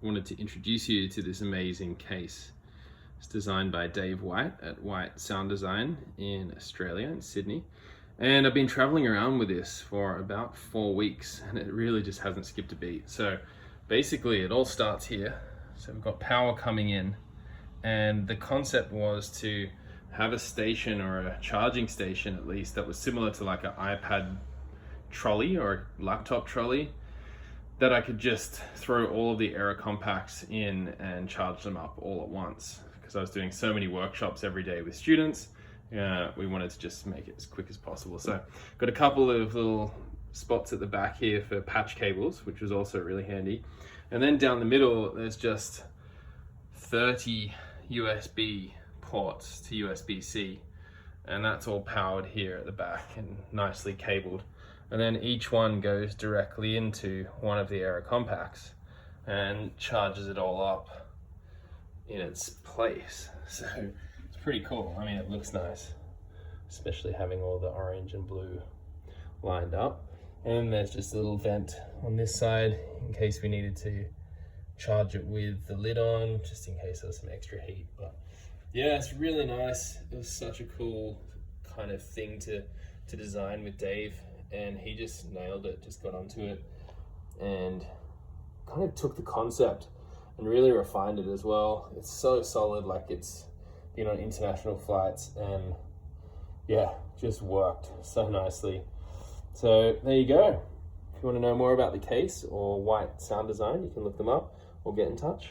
wanted to introduce you to this amazing case. It's designed by Dave White at White Sound Design in Australia, in Sydney. And I've been traveling around with this for about 4 weeks and it really just hasn't skipped a beat. So basically it all starts here. So we've got power coming in, and the concept was to have a station, or a charging station at least, that was similar to like an iPad trolley or a laptop trolley, that I could just throw all of the AIRA Compacts in and charge them up all at once. Because I was doing so many workshops every day with students, we wanted to just make it as quick as possible. So got a couple of little spots at the back here for patch cables, which was also really handy. And then down the middle, there's just 30 USB ports to USB-C. And that's all powered here at the back and nicely cabled. And then each one goes directly into one of the AIRA Compacts and charges it all up in its place. So it's pretty cool. I mean, it looks nice, especially having all the orange and blue lined up. And there's just a little vent on this side in case we needed to charge it with the lid on, just in case there was some extra heat. But yeah, it's really nice. It was such a cool kind of thing to design with Dave, and he just nailed it, just got onto it and kind of took the concept and really refined it as well. It's so solid, like it's been on international flights, and yeah, just worked so nicely. So there you go. If you want to know more about the case or White Sound Design, you can look them up or get in touch.